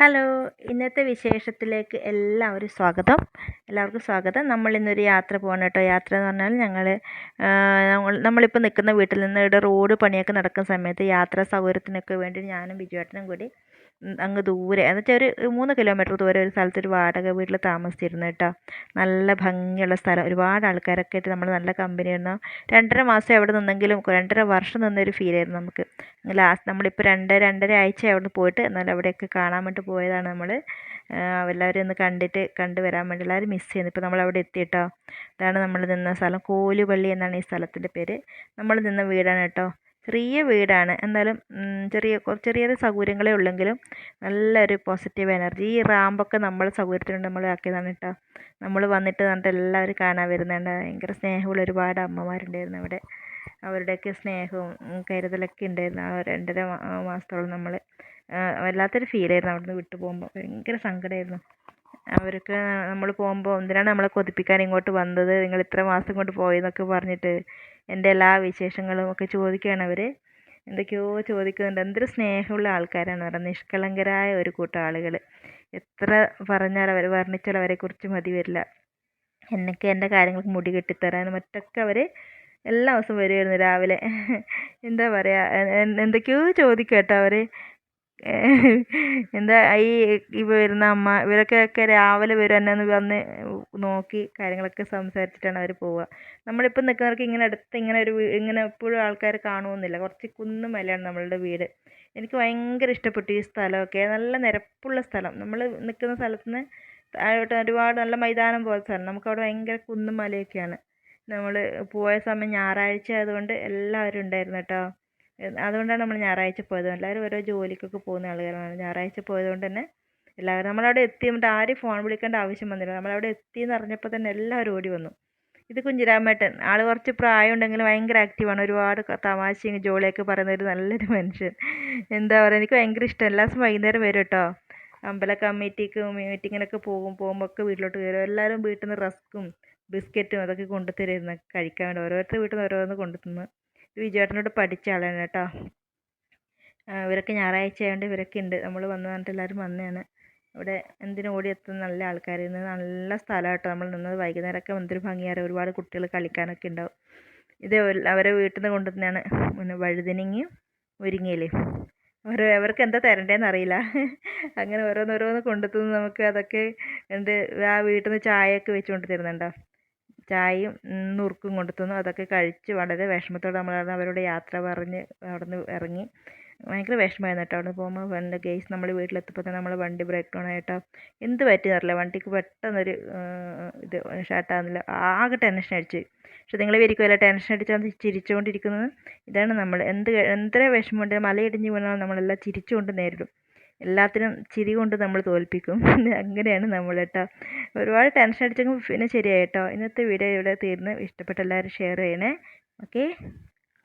Hello, ഇന്നത്തെ വിശേഷത്തിലേക്ക് എല്ലാവർക്കും സ്വാഗതം. നമ്മളിന്നൊരു യാത്ര പോകണം കേട്ടോ. യാത്ര എന്ന് പറഞ്ഞാൽ നമ്മളിപ്പോൾ നിൽക്കുന്ന വീട്ടിൽ നിന്ന് ഇവിടെ റോഡ് പണിയൊക്കെ നടക്കുന്ന സമയത്ത് യാത്രാ സൗകര്യത്തിനൊക്കെ വേണ്ടി ഞാനും ബിജുവേട്ടനും കൂടി അങ്ങ് ദൂരെ എന്നുവെച്ചാൽ ഒരു 3 കിലോമീറ്റർ ദൂരെ ഒരു സ്ഥലത്ത് ഒരു വാടക വീട്ടിൽ താമസിച്ചിരുന്നു കേട്ടോ. നല്ല ഭംഗിയുള്ള സ്ഥലം, ഒരുപാട് ആൾക്കാരൊക്കെ ആയിട്ട് നമ്മൾ നല്ല കമ്പനിയായിരുന്നു. 2.5 മാസം അവിടെ നിന്നെങ്കിലും 2.5 വർഷം നിന്നൊരു ഫീലായിരുന്നു നമുക്ക്. ലാസ്റ്റ് നമ്മളിപ്പോൾ 2.5 ആഴ്ച അവിടെ നിന്ന് പോയിട്ട്, എന്നാലും അവിടെയൊക്കെ കാണാൻ വേണ്ടി പോയതാണ് നമ്മൾ. എല്ലാവരും ഒന്ന് കണ്ടു വരാൻ വേണ്ടി എല്ലാവരും മിസ് ചെയ്യുന്നു. ഇപ്പോൾ നമ്മളവിടെ എത്തി കേട്ടോ. ഇതാണ് നമ്മൾ നിന്ന സ്ഥലം, കോലുപള്ളി എന്നാണ് ഈ സ്ഥലത്തിൻ്റെ പേര്. നമ്മൾ നിന്ന വീടാണ് കേട്ടോ. ചെറിയ വീടാണ്, എന്നാലും ചെറിയ സൗകര്യങ്ങളേ ഉള്ളെങ്കിലും നല്ലൊരു പോസിറ്റീവ് എനർജി. ഈ റാമ്പൊക്കെ നമ്മൾ സൗകര്യത്തിന് നമ്മൾ ആക്കിയതാണ് കേട്ടോ. നമ്മൾ വന്നിട്ട് എല്ലാവരും കാണാൻ വരുന്നുണ്ട്. ഭയങ്കര സ്നേഹമുള്ള ഒരുപാട് അമ്മമാരുണ്ടായിരുന്നു അവിടെ. അവരുടെയൊക്കെ സ്നേഹവും കരുതലൊക്കെ ഉണ്ടായിരുന്നു. ആ 2.5 മാസത്തോളം നമ്മൾ വല്ലാത്തൊരു ഫീലായിരുന്നു അവിടെ നിന്ന് വിട്ടു പോകുമ്പോൾ. ഭയങ്കര സങ്കടമായിരുന്നു. അവർക്ക് നമ്മൾ പോകുമ്പോൾ എന്തിനാണ് നമ്മളെ കൊതിപ്പിക്കാൻ ഇങ്ങോട്ട് വന്നത്, നിങ്ങൾ ഇത്ര മാസം കൊണ്ട് പോയെന്നൊക്കെ പറഞ്ഞിട്ട് എൻ്റെ എല്ലാ വിശേഷങ്ങളും ഒക്കെ ചോദിക്കുകയാണ് അവർ. എന്തൊക്കെയോ ചോദിക്കുന്നുണ്ട്. എന്തൊരു സ്നേഹമുള്ള ആൾക്കാരാണ് പറയുന്നത്. നിഷ്കളങ്കരായ ഒരു കൂട്ടം ആളുകൾ. എത്ര വർണ്ണിച്ചാൽ അവരെക്കുറിച്ച് മതി വരില്ല. എൻ്റെ കാര്യങ്ങൾക്ക് മുടി കെട്ടിത്തരാനും മറ്റൊക്കെ അവർ എല്ലാ ദിവസവും വരുമായിരുന്നു രാവിലെ. എന്താ പറയുക, എന്തൊക്കെയോ ചോദിക്കും കേട്ടോ അവർ. എന്താ ഈ വരുന്ന അമ്മ ഇവരൊക്കെ രാവിലെ വരും, എന്നെ ഒന്ന് വന്ന് നോക്കി കാര്യങ്ങളൊക്കെ സംസാരിച്ചിട്ടാണ് അവർ പോവുക. നമ്മളിപ്പോൾ നിൽക്കുന്നവർക്ക് ഇങ്ങനെ എപ്പോഴും ആൾക്കാർ കാണുമെന്നില്ല. കുറച്ച് കുന്നും മലയാണ് നമ്മളുടെ വീട്. എനിക്ക് ഭയങ്കര ഇഷ്ടപ്പെട്ടു ഈ സ്ഥലമൊക്കെ. നല്ല നിരപ്പുള്ള സ്ഥലം. നമ്മൾ നിൽക്കുന്ന സ്ഥലത്ത് നിന്ന് താഴോട്ട് ഒരുപാട് നല്ല മൈതാനം പോലത്തെ സ്ഥലം. നമുക്കവിടെ ഭയങ്കര കുന്നും മലയൊക്കെയാണ്. നമ്മൾ പോയ സമയം ഞായറാഴ്ച ആയതുകൊണ്ട് എല്ലാവരും ഉണ്ടായിരുന്നു കേട്ടോ. അതുകൊണ്ടാണ് നമ്മൾ ഞായറാഴ്ച പോയത്. എല്ലാവരും ഓരോ ജോലിക്കൊക്കെ പോകുന്ന ആളുകളാണ്. ഞായറാഴ്ച പോയതുകൊണ്ട് തന്നെ എല്ലാവരും നമ്മളവിടെ എത്തിയിട്ട് ആരും ഫോൺ വിളിക്കേണ്ട ആവശ്യം വന്നില്ല. നമ്മളവിടെ എത്തിയെന്ന് അറിഞ്ഞപ്പോൾ തന്നെ എല്ലാവരും ഓടി വന്നു. ഇത് കുഞ്ഞിരാമേട്ടൻ, ആൾ കുറച്ച് പ്രായം ഉണ്ടെങ്കിലും ഭയങ്കര ആക്റ്റീവാണ്. ഒരുപാട് തമാശയും ജോളിയൊക്കെ പറയുന്ന ഒരു നല്ലൊരു മനുഷ്യൻ. എന്താ പറയുക, എനിക്ക് ഭയങ്കര ഇഷ്ടം. എല്ലാ ദിവസവും വൈകുന്നേരം വരും കേട്ടോ. അമ്പല കമ്മിറ്റിക്ക് മീറ്റിങ്ങിനൊക്കെ പോകുമ്പോൾ ഒക്കെ വീട്ടിലോട്ട് കയറും. എല്ലാവരും വീട്ടിൽ നിന്ന് റസ്ക്കും ബിസ്ക്കറ്റും അതൊക്കെ കൊണ്ടുതരുമായിരുന്നു കഴിക്കാൻ വേണ്ടി. ഓരോരുത്തർ വീട്ടിൽ നിന്ന് ഓരോന്ന് കൊണ്ടുതന്നു. ഇത് വിജയേട്ടനോട് പഠിച്ച ആളാണ് കേട്ടോ. ഇവരൊക്കെ ഞായറാഴ്ച ആയതുകൊണ്ട് ഇവരൊക്കെ ഉണ്ട്. നമ്മൾ വന്നു പറഞ്ഞിട്ട് എല്ലാവരും വന്നതാണ്. ഇവിടെ ഓടി എത്തുന്ന നല്ല ആൾക്കാരായിരുന്നു. നല്ല സ്ഥലം കേട്ടോ. നമ്മൾ നിന്നത് വൈകുന്നേരമൊക്കെ എന്തൊരു ഭംഗിയാണ്. ഒരുപാട് കുട്ടികൾ കളിക്കാനൊക്കെ ഉണ്ടാവും. ഇത് അവരെ വീട്ടിൽ നിന്ന് കൊണ്ടുവന്നതാണ്. പിന്നെ വഴുതനങ്ങയും മുരിങ്ങയിലേ. അവർക്ക് എന്താ തരണ്ടേന്ന് അറിയില്ല. അങ്ങനെ ഓരോന്നോരോന്ന് കൊണ്ടുത്തന്ന് നമുക്ക് അതൊക്കെ ആ വീട്ടിൽ നിന്ന് ചായയൊക്കെ വെച്ച് കൊണ്ട് തരുന്നുണ്ടോ. ചായയും നുറുക്കും കൊണ്ടുത്തന്നു. അതൊക്കെ കഴിച്ച് വളരെ വിഷമത്തോടെ നമ്മൾ അവരോട് യാത്ര പറഞ്ഞ് അവിടെ നിന്ന് ഇറങ്ങി. ഭയങ്കര വിഷമമായിരുന്നു കേട്ടോ. അവിടെ പോകുമ്പോൾ എൻ്റെ ഗെയ്സ് നമ്മൾ വീട്ടിലെത്തിയപ്പോൾ തന്നെ നമ്മൾ വണ്ടി ബ്രേക്ക് ഡൗൺ ആയിട്ടോ. എന്ത് പറ്റിയെന്നറിയില്ല, വണ്ടിക്ക് പെട്ടെന്നൊരു ഇത് സ്റ്റാർട്ടാകുന്നില്ല. ആകെ ടെൻഷൻ അടിച്ച്. പക്ഷെ നിങ്ങൾ വിചാരിക്കുമല്ലോ ടെൻഷൻ അടിച്ചാൽ ചിരിച്ചുകൊണ്ടിരിക്കുന്നത്. ഇതാണ് നമ്മൾ എത്ര വിഷമമുണ്ടെങ്കിലും മലയിടിഞ്ഞ് വീണാൽ നമ്മളെല്ലാം ചിരിച്ചുകൊണ്ട് നേരിടും. എല്ലാത്തിനും ചിരി കൊണ്ട് നമ്മൾ തോൽപ്പിക്കും. അങ്ങനെയാണ് നമ്മൾ കേട്ടോ. ഒരുപാട് ടെൻഷൻ അടിച്ചെങ്കിൽ പിന്നെ ശരിയായി കേട്ടോ. ഇന്നത്തെ വീഡിയോ ഇവിടെ തീർന്ന്. ഇഷ്ടപ്പെട്ട എല്ലാവരും ഷെയർ ചെയ്യണേ. ഓക്കെ.